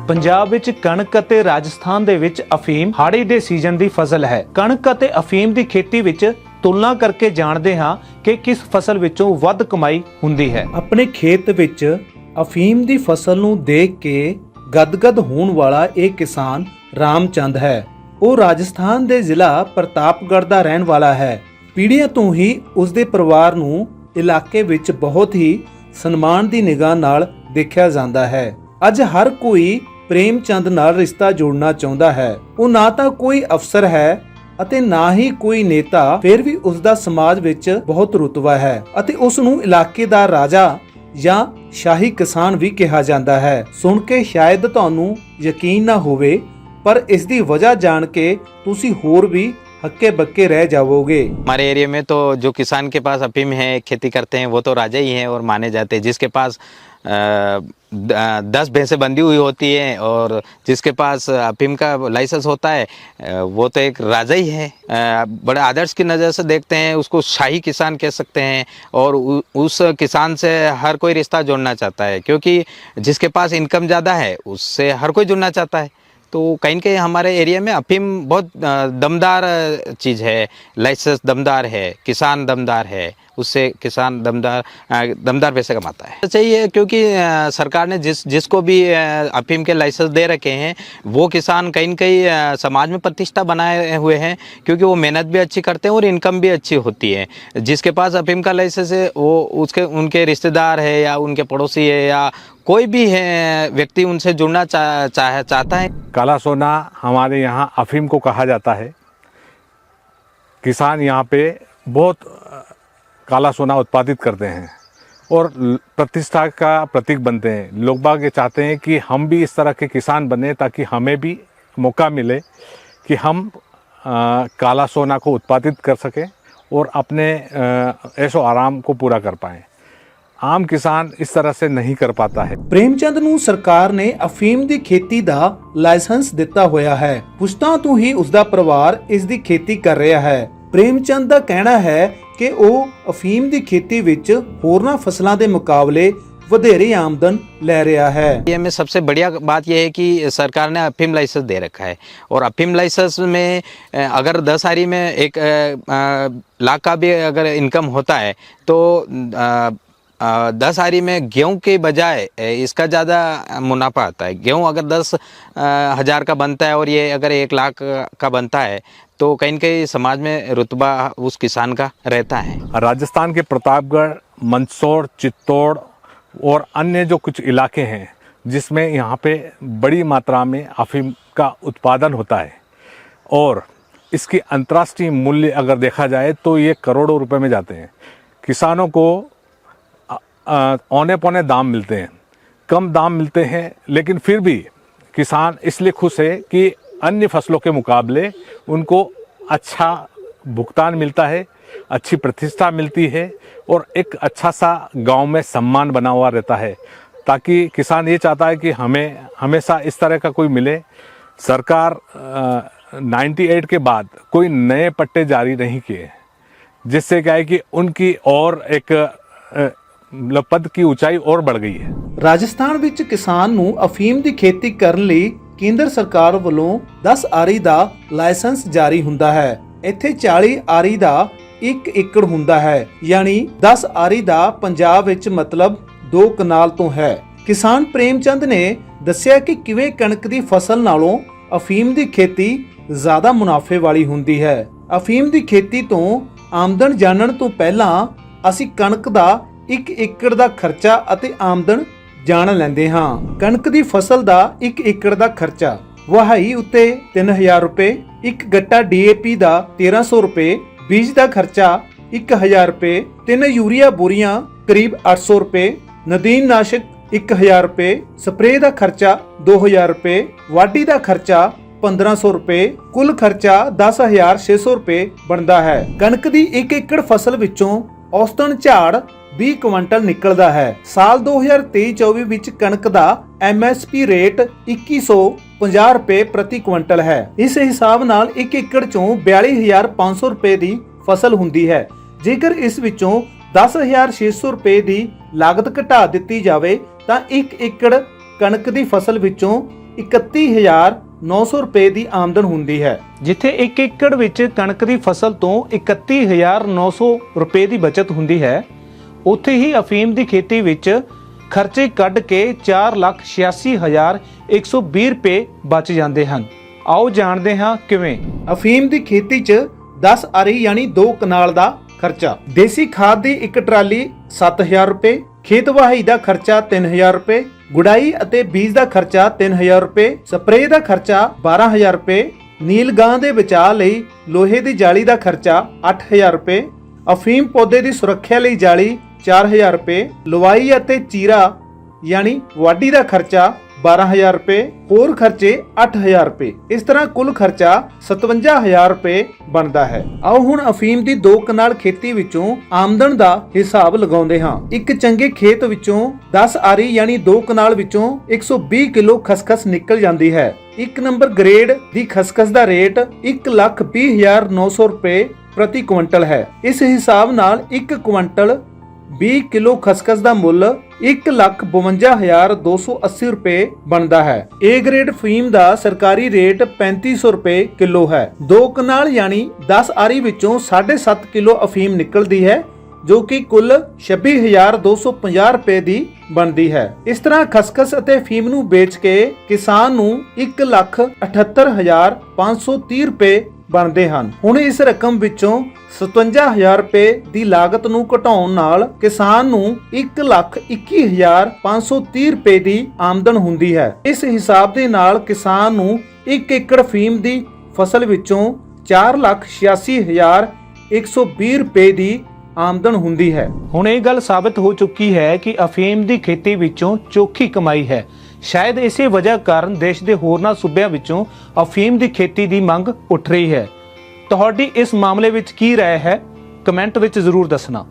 ਪੰਜਾਬ ਵਿੱਚ ਕਣਕ ਅਤੇ ਰਾਜਸਥਾਨ ਦੇ ਵਿੱਚ ਅਫੀਮ ਹਾੜੀ ਦੇ ਸੀਜ਼ਨ ਦੀ ਫਸਲ ਹੈ। ਕਣਕ ਅਤੇ ਅਫੀਮ ਦੀ ਖੇਤੀ ਵਿੱਚ ਤੁਲਨਾ ਕਰਕੇ ਜਾਣਦੇ ਹਾਂ ਕਿ ਕਿਸ ਫਸਲ ਵਿੱਚੋਂ ਵੱਧ ਕਮਾਈ ਹੁੰਦੀ ਹੈ। ਆਪਣੇ ਖੇਤ ਵਿੱਚ ਅਫੀਮ ਦੀ ਫਸਲ ਨੂੰ ਦੇਖ ਕੇ ਗਦਗਦ ਹੋਣ ਵਾਲਾ ਇਹ ਕਿਸਾਨ ਰਾਮਚੰਦ ਹੈ। ਉਹ ਰਾਜਸਥਾਨ ਦੇ ਜ਼ਿਲ੍ਹਾ ਪ੍ਰਤਾਪਗੜ੍ਹ ਦਾ ਰਹਿਣ ਵਾਲਾ ਹੈ। ਪੀੜ੍ਹੀਆਂ ਤੋਂ ਹੀ ਉਸ ਦੇ ਪਰਿਵਾਰ ਨੂੰ ਇਲਾਕੇ ਵਿੱਚ ਬਹੁਤ ਹੀ ਸਨਮਾਨ ਦੀ ਨਿਗਾਹ ਨਾਲ ਦੇਖਿਆ ਜਾਂਦਾ ਹੈ। ਅੱਜ ਹਰ ਕੋਈ ਪ੍ਰੇਮਚੰਦ ਨਾਲ ਰਿਸ਼ਤਾ ਜੋੜਨਾ ਚਾਹੁੰਦਾ ਹੈ। ਉਹ ਨਾ ਤਾਂ ਕੋਈ ਅਫਸਰ ਹੈ ਅਤੇ ਨਾ ਹੀ ਕੋਈ ਨੇਤਾ, ਫਿਰ ਵੀ ਉਸ ਦਾ ਸਮਾਜ ਵਿੱਚ ਬਹੁਤ ਰੁਤਬਾ ਹੈ ਅਤੇ ਉਸ ਨੂੰ ਇਲਾਕੇ ਦਾ ਰਾਜਾ ਜਾਂ ਸ਼ਾਹੀ ਕਿਸਾਨ ਵੀ ਕਿਹਾ ਜਾਂਦਾ ਹੈ। ਸੁਣ ਕੇ ਸ਼ਾਇਦ ਤੁਹਾਨੂੰ ਯਕੀਨ ਨਾ ਹੋਵੇ, पर इसकी वजह जान के तुसी होर भी हक्के बक्के रह जाओगे। हमारे एरिया में तो जो किसान के पास अफीम है, खेती करते हैं, वो तो राजा ही हैं और माने जाते हैं। जिसके पास 10 भैंसें बंधी हुई होती हैं और जिसके पास अफीम का लाइसेंस होता है वो तो एक राजा ही है। बड़े आदर्श की नज़र से देखते हैं, उसको शाही किसान कह सकते हैं। और उस किसान से हर कोई रिश्ता जोड़ना चाहता है, क्योंकि जिसके पास इनकम ज़्यादा है उससे हर कोई जुड़ना चाहता है। तो कहीं कहीं हमारे एरिया में अफीम बहुत दमदार चीज़ है, लाइसेंस दमदार है, किसान दमदार है, उससे किसान दमदार पैसे कमाता है। सही है, क्योंकि सरकार ने जिसको भी अफीम के लाइसेंस दे रखे हैं वो किसान कहीं न कहीं समाज में प्रतिष्ठा बनाए हुए हैं, क्योंकि वो मेहनत भी अच्छी करते हैं और इनकम भी अच्छी होती है। जिसके पास अफीम का लाइसेंस है वो उनके रिश्तेदार है या उनके पड़ोसी है या कोई भी है व्यक्ति उनसे जुड़ना चाहता है। काला सोना हमारे यहाँ अफीम को कहा जाता है। किसान यहाँ पे बहुत काला सोना उत्पादित करते हैं और प्रतिष्ठा का प्रतीक बनते हैं। लोग बाग ये चाहते हैं कि हम भी इस तरह के किसान बने, ताकि हमें भी मौका मिले कि हम काला सोना को उत्पादित कर सकें और अपने ऐशो आराम को पूरा कर पाएं। आम किसान इस तरह से नहीं कर पाता है। ਪ੍ਰੇਮਚੰਦ ਨੂੰ ਸਰਕਾਰ ਨੇ ਅਫੀਮ ਦੀ ਖੇਤੀ ਦਾ ਲਾਇਸੈਂਸ ਦਿੱਤਾ ਹੋਇਆ ਹੈ। ਪੁਸ਼ਤਾਂ ਤੋਂ ਹੀ ਉਸ ਦਾ ਪਰਿਵਾਰ ਇਸ ਦੀ ਖੇਤੀ ਕਰ ਰਿਹਾ ਹੈ। ਪ੍ਰੇਮਚੰਦ ਦਾ ਕਹਿਣਾ ਹੈ ਕਿ ਉਹ ਅਫੀਮ ਦੀ ਖੇਤੀ ਵਿੱਚ ਹੋਰਨਾਂ ਫਸਲਾਂ ਦੇ ਮੁਕਾਬਲੇ ਵਧੇਰੇ ਆਮਦਨ ਲੈ ਰਿਹਾ है। ये में सबसे बढ़िया बात यह है कि सरकार ने अफीम लाइसेंस दे रखा है और अफीम लाइसेंस में अगर 10 आरी में 1 लाख का भी अगर इनकम होता है तो 10 आरी में गेहूं के बजाय इसका ज़्यादा मुनाफा आता है। गेहूं अगर 10,000 का बनता है और ये अगर 1 लाख का बनता है तो कहीं न कहीं समाज में रुतबा उस किसान का रहता है। राजस्थान के प्रतापगढ़, मंदसौर, चित्तौड़ और अन्य जो कुछ इलाके हैं जिसमें यहाँ पे बड़ी मात्रा में अफीम का उत्पादन होता है और इसकी अंतर्राष्ट्रीय मूल्य अगर देखा जाए तो ये करोड़ों रुपए में जाते हैं। किसानों को औने पौने दाम मिलते हैं, कम दाम मिलते हैं, लेकिन फिर भी किसान इसलिए खुश है कि अन्य फसलों के मुकाबले उनको अच्छा भुगतान मिलता है, अच्छी प्रतिष्ठा मिलती है और एक अच्छा सा गांव में सम्मान बना हुआ रहता है। ताकि किसान ये चाहता है कि हमें हमेशा इस तरह का कोई मिले। सरकार 98 के बाद कोई नए पट्टे जारी नहीं किए, जिससे क्या है कि उनकी और एक पद की ऊंचाई और बढ़ गई है। ਰਾਜਸਥਾਨ ਵਿੱਚ ਕਿਸਾਨ ਨੂੰ ਅਫੀਮ ਦੀ ਖੇਤੀ ਕਰਨ ਲਈ ਕੇਂਦਰ ਸਰਕਾਰ ਵੱਲੋਂ 10 ਆਰੀ ਦਾ ਲਾਇਸੈਂਸ ਜਾਰੀ ਹੁੰਦਾ ਹੈ। ਇੱਥੇ 40 ਆਰੀ ਦਾ 1 ਏਕੜ ਹੁੰਦਾ ਹੈ, ਯਾਨੀ 10 ਆਰੀ ਦਾ ਪੰਜਾਬ ਵਿੱਚ ਮਤਲਬ 2 ਕਨਾਲ ਤੋਂ ਹੈ। ਕਿਸਾਨ ਪ੍ਰੇਮਚੰਦ ਨੇ ਦੱਸਿਆ ਕਿ ਕਿਵੇਂ ਕਣਕ ਦੀ ਫਸਲ ਨਾਲੋਂ ਅਫੀਮ ਦੀ ਖੇਤੀ ਜ਼ਿਆਦਾ ਮੁਨਾਫੇ ਵਾਲੀ ਹੁੰਦੀ ਹੈ। ਅਫੀਮ ਦੀ ਖੇਤੀ ਤੋਂ ਆਮਦਨ ਜਾਣਨ ਤੋਂ ਪਹਿਲਾਂ ਅਸੀਂ ਕਣਕ ਦਾ 1 ਏਕੜ ਦਾ ਖਰਚਾ ਅਤੇ ਆਮਦਨ ਜਾਣ ਲੈਂਦੇ ਹਾਂ। ਕਣਕ ਦੀ ਫਸਲ ਦਾ 1 ਏਕੜ ਦਾ ਖਰਚਾ ਵਹਾਈ ਉੱਤੇ 3000 ਰੁਪਏ, 1 ਗੱਟਾ DAP ਦਾ 1300 ਰੁਪਏ, बीज का खर्चा 1000 रुपए, 3 यूरिया बोरियां करीब 800 रुपए, नदीन नाशक 1000 रुपए, स्प्रे का खर्चा 2000 रुपए, वाढी का खर्चा 1500 रुपए, कुल खर्चा 10,600 रुपए बनता है। कणक की 1 एकड़ फसल विचों औसतन झाड़ 20 क्विंटल निकलता है। साल 2023-24 विच कणक का MSP रेट 2150 रुपए प्रति क्विंटल है। इस हिसाब नाल 1 एकड़ चों 42,500 रुपए की फसल हुंदी है। जेकर इस विचों 10,600 रुपए की लागत घटा दित्ती जावे तां 1 एकड़ कणक की फसल विचों 31,900 ਰੁਪਏ ਦੀ ਆਮਦਨ ਹੁੰਦੀ ਹੈ। ਜਿੱਥੇ 1 ਏਕੜ ਵਿੱਚ ਕਣਕ ਦੀ ਫਸਲ ਤੋਂ 31,900 ਰੁਪਏ ਦੀ ਬਚਤ ਹੁੰਦੀ ਹੈ, ਉੱਥੇ ਹੀ ਅਫੀਮ ਦੀ ਖੇਤੀ ਵਿੱਚ ਖਰਚੇ ਕੱਢ ਕੇ 4,86,120 ਰੁਪਏ ਬਚ ਜਾਂਦੇ ਹਨ। ਆਓ ਜਾਣਦੇ ਹਾਂ ਕਿਵੇਂ। ਅਫੀਮ ਦੀ ਖੇਤੀ 'ਚ 10 ਆਰੀ ਯਾਨੀ 2 ਕਨਾਲ ਦਾ ਖਰਚਾ, ਦੇਸੀ ਖਾਦ ਦੀ ਇੱਕ ਟਰਾਲੀ 7,000 ਰੁਪਏ, ਖੇਤ ਵਹਾਈ ਦਾ ਖਰਚਾ 3,000 ਰੁਪਏ, ਗੁਡਾਈ ਅਤੇ ਬੀਜ ਦਾ ਖਰਚਾ 3,000 ਰੁਪਏ, ਸਪਰੇਅ ਦਾ ਖਰਚਾ 12,000 ਰੁਪਏ, ਨੀਲ ਗਾਂ ਦੇ ਬਚਾਅ ਲਈ ਲੋਹੇ ਦੀ ਜਾਲੀ ਦਾ ਖਰਚਾ 8,000 ਰੁਪਏ, ਅਫੀਮ ਪੌਦੇ ਦੀ ਸੁਰੱਖਿਆ ਲਈ ਜਾਲੀ 4,000 ਰੁਪਏ, ਲਵਾਈ ਅਤੇ ਚੀਰਾ ਯਾਨੀ ਵਾਢੀ ਦਾ ਖਰਚਾ 12,000 ਰੁਪਏ, ਹੋਰ ਖਰਚੇ 8,000 ਰੁਪਏ। ਇਸ ਤਰ੍ਹਾਂ ਕੁੱਲ ਖਰਚਾ 57,000 ਰੁਪਏ ਬਣਦਾ ਹੈ। ਆਓ ਹੁਣ ਅਫੀਮ ਦੀ 2 ਕਨਾਲ ਖੇਤੀ ਵਿੱਚੋਂ ਆਮਦਨ ਦਾ ਹਿਸਾਬ ਲਗਾਉਂਦੇ ਹਾਂ। ਇੱਕ ਚੰਗੇ ਖੇਤ ਵਿੱਚੋਂ 10 ਆਰੀ ਯਾਨੀ 2 ਕਨਾਲ ਵਿੱਚੋਂ 120 ਕਿਲੋ ਖਸਖਸ ਨਿਕਲ ਜਾਂਦੀ ਹੈ। 1 ਨੰਬਰ ਗ੍ਰੇਡ ਦੀ ਖਸਖਸ ਦਾ ਰੇਟ 1,20,900 ਰੁਪਏ ਪ੍ਰਤੀ ਕੁਇੰਟਲ ਹੈ। ਇਸ ਹਿਸਾਬ ਨਾਲ 1 ਕੁਇੰਟਲ 20 ਕਿਲੋ ਖਸਖਸ ਦਾ ਮੁੱਲ 1,52,280 ਰੁਪਏ ਬਣਦਾ ਹੈ। ਏ ਗ੍ਰੇਡ ਫੀਮ ਦਾ ਸਰਕਾਰੀ ਰੇਟ 3500 ਰੁਪਏ ਕਿਲੋ ਹੈ। 2 ਕਨਾਲ ਯਾਨੀ 10 ਆਰੀ ਵਿੱਚੋਂ 7.5 ਕਿਲੋ ਅਫੀਮ ਨਿਕਲਦੀ ਹੈ, ਜੋ ਕਿ ਕੁੱਲ 26,250 ਰੁਪਏ ਦੀ ਬਣਦੀ ਹੈ। ਇਸ ਤਰ੍ਹਾਂ ਖਸਖਸ ਅਤੇ ਅਫੀਮ ਨੂੰ ਵੇਚ ਕੇ ਕਿਸਾਨ ਨੂੰ 1,78,530 ਰੁਪਏ ਬਣਦੇ ਹਨ। ਹੁਣ ਇਸ ਰਕਮ ਵਿੱਚੋਂ 57,000 ਰੁਪਏ ਦੀ ਲਾਗਤ ਨੂੰ ਘਟਾਉਣ ਨਾਲ ਕਿਸਾਨ ਨੂੰ 1,21,530 ਰੁਪਏ ਦੀ ਆਮਦਨ ਹੁੰਦੀ ਹੈ। ਇਸ ਹਿਸਾਬ ਦੇ ਨਾਲ ਕਿਸਾਨ ਨੂੰ 1 ਏਕੜ ਅਫੀਮ ਦੀ ਫਸਲ ਵਿੱਚੋਂ 4,86,120 ਰੁਪਏ ਦੀ ਆਮਦਨ ਹੁੰਦੀ ਹੈ। ਹੁਣ ਇਹ ਗੱਲ ਸਾਬਤ ਹੋ ਚੁੱਕੀ ਹੈ ਕਿ ਅਫੀਮ ਦੀ ਖੇਤੀ ਵਿੱਚੋਂ ਚੋਖੀ ਕਮਾਈ ਹੈ। ਸ਼ਾਇਦ ਇਸੇ ਵਜ੍ਹਾ ਕਾਰਨ ਦੇਸ਼ ਦੇ ਹੋਰਨਾਂ ਸੂਬਿਆਂ ਵਿੱਚੋਂ ਅਫੀਮ ਦੀ ਖੇਤੀ ਦੀ ਮੰਗ ਉੱਠ ਰਹੀ ਹੈ। ਤੁਹਾਡੀ ਇਸ ਮਾਮਲੇ ਵਿੱਚ ਕੀ ਰਾਏ ਹੈ? ਕਮੈਂਟ ਵਿੱਚ ਜ਼ਰੂਰ ਦੱਸਣਾ।